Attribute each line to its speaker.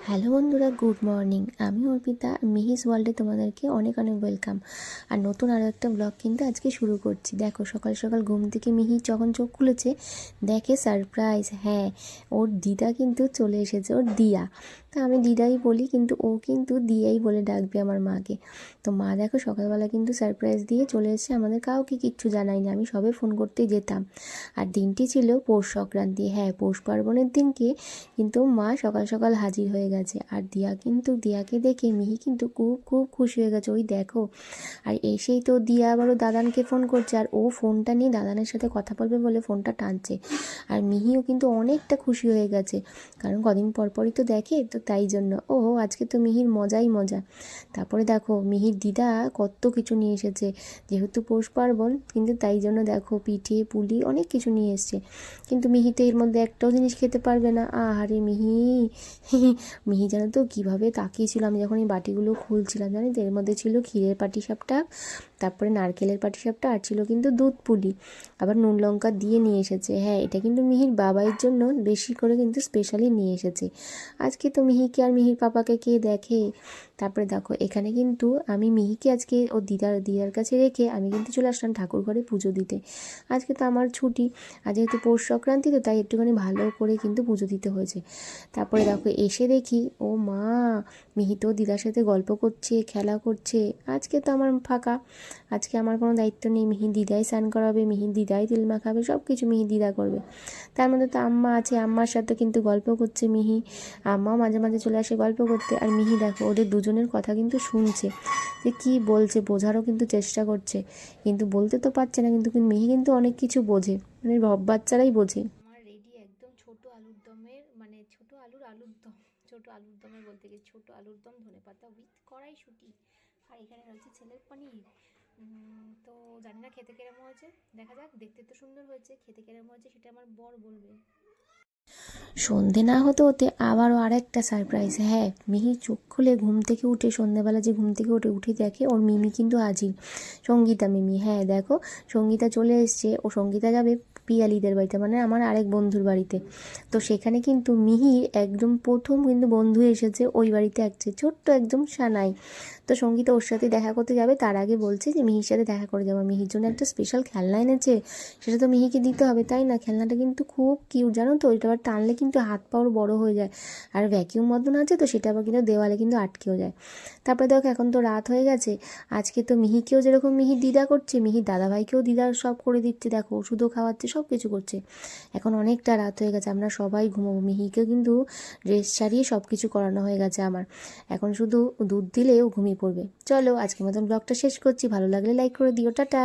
Speaker 1: Hello বন্ধুরা, good morning. আমি অর্পিতা, মিহিস ওয়ার্ল্ডে তোমাদেরকে অনেক অনেক ওয়েলকাম। আর নতুন আরও একটা ব্লগ কিন্তু আজকে শুরু করছি। দেখো, সকাল সকাল ঘুম থেকে মিহি যখন চোখ খুলেছে, দেখে সারপ্রাইজ। হ্যাঁ, ওর দিদা কিন্তু চলে এসেছে, ওর দিয়া। তা আমি দিদাই বলি, কিন্তু ও কিন্তু দিয়াই বলে ডাকবে আমার মাকে। তো মা দেখো সকালবেলা কিন্তু সারপ্রাইজ দিয়ে চলে এসেছে, আমাদের কাউকে কিচ্ছু জানায়নি। আমি সবে ফোন করতেই যেতাম। আর দিনটি ছিল পৌষ সংক্রান্তি। হ্যাঁ, পৌষ পার্বণের দিনকে কিন্তু মা সকাল সকাল হাজির হয়ে গেছে। আর দিয়াকে দেখে মিহি কিন্তু খুব খুব খুশি হয়ে গেছে। ওই দেখো, আর এসেই তো দিয়া আবারও দাদানকে ফোন করছে, আর ও ফোনটা নিয়ে দাদানের সাথে কথা বলবে বলে ফোনটা টানছে। আর মিহিও কিন্তু অনেকটা খুশি হয়ে গেছে, কারণ কদিন পর পরই তো দেখে, তো তাই জন্য আজকে তো মিহির মজাই মজা। তারপরে দেখো মিহির দিদা কত কিছু নিয়ে এসেছে, যেহেতু পৌষ পার্বণ, কিন্তু তাই জন্য দেখো পিঠে পুলি অনেক কিছু নিয়ে এসছে। কিন্তু মিহি তো এর মধ্যে একটাও জিনিস খেতে পারবে না। আহারে মিহি মিহি জানো তো কীভাবে তাকিয়েছিল আমি যখন এই বাটিগুলো খুলছিলাম। জানি তো এর মধ্যে ছিল ক্ষীরের পাটিসাপটা, তারপরে নারকেলের পাটিসাপটা, আর ছিল কিন্তু দুধ পুলি, আবার নুন লঙ্কা দিয়ে নিয়ে এসেছে। হ্যাঁ, এটা কিন্তু মিহির বাবাইয়ের জন্য বেশি করে কিন্তু স্পেশালি নিয়ে এসেছে। আজকে তো মিহিকে আর মিহির পাপাকে কে দেখে। তারপরে দেখো এখানে কিন্তু আমি মিহিকে আজকে ও দিদার কাছে রেখে আমি কিন্তু চলে আসলাম ঠাকুর ঘরে পুজো দিতে। আজকে তো আমার ছুটি, আর যেহেতু পৌষ সংক্রান্তি, তো তাই একটুখানি ভালো করে কিন্তু পুজো দিতে হয়েছে। তারপরে দেখো এসে দেখি ও মা, মিহি তো দিদার সাথে গল্প করছে, খেলা করছে। আজকে তো আমার ফাঁকা, আজকে আমার কোনো দায়িত্ব নেই। মিহি দিদাই স্নান করাবে, মিহি দিদাই তেল মাখাবে, সব কিছু মিহি দিদা করবে। তার মধ্যে তো আম্মা আছে, আম্মার সাথে কিন্তু গল্প করছে মিহি। আম্মাও মাঝে মাঝে চলে আসে গল্প করতে। আর মিহি দেখো ওদের দুজনের কথা কিন্তু শুনছে, যে কী বলছে, বোঝারও কিন্তু চেষ্টা করছে, কিন্তু বলতে তো পারছে না। কিন্তু মিহি কিন্তু অনেক কিছু বোঝে, মানে বাচ্চারাই বোঝে।
Speaker 2: আমার রেডি একদম ছোট আলুর দমের, মানে আলুর দম, ছোট আলুর দমের বলতে গেলে ছোট আলুর দম ধনেপাতা উইথ কড়াইশুঁটি। আর এখানে রয়েছে ছেলের পানির। তো জানি না খেতে কেরম হয়েছে, দেখা যাক। দেখতে তো সুন্দর হয়েছে, খেতে কেরম হয়েছে সেটা আমার বর বলবে।
Speaker 1: সন্ধে না হতে হতে আবারও আরেকটা সারপ্রাইজ। হ্যাঁ, মিহি চোখ খুলে ঘুম থেকে উঠে, সন্ধেবেলা যে ঘুম থেকে উঠে দেখে ওর মিমি কিন্তু হাজির, সঙ্গীতা মিমি। হ্যাঁ দেখো, সঙ্গীতা চলে এসছে। ও সঙ্গীতা যাবে পিয়ালিদের বাড়িতে, মানে আমার আরেক বন্ধুর বাড়িতে। তো সেখানে কিন্তু মিহির একদম প্রথম কিন্তু বন্ধু এসেছে ওই বাড়িতে, আসছে ছোট্ট একদম সানাই। তো সঙ্গীতা ওর সাথে দেখা করতে যাবে, তার আগে বলছে যে মিহির সাথে দেখা করে যাবো। মিহির জন্য একটা স্পেশাল খেলনা এনেছে, সেটা তো মিহিকে দিতে হবে, তাই না? খেলনাটা কিন্তু খুব কিউট, জানো তো? এটা আবার টানলে কিন্তু হাত পাও বড় হয়ে যায়। আর ভ্যাকিউম মতন আছে, তো সেটা আবার কিন্তু দেওয়ালে কিন্তু আটকেও যায়। তারপরে দেখো এখন তো রাত হয়ে গেছে। আজকে তো মিহিকেও যেরকম মিহির দিদা করছে, মিহির দাদাভাইকেও দিদা সব করে দিচ্ছে। দেখো ওষুধও খাওয়াচ্ছে, সব কিছু করছে। এখন অনেকটা রাত হয়ে গেছে, আমরা সবাই ঘুমোবো। মিহিকে কিন্তু ড্রেস ছাড়িয়ে সব কিছু করানো হয়ে গেছে আমার। এখন শুধু দুধ দিলেও ঘুমিয়ে পড়বে। চলো আজকের মতন ব্লগটা শেষ করছি। ভালো লাগলে লাইক করে দিও। টাটা।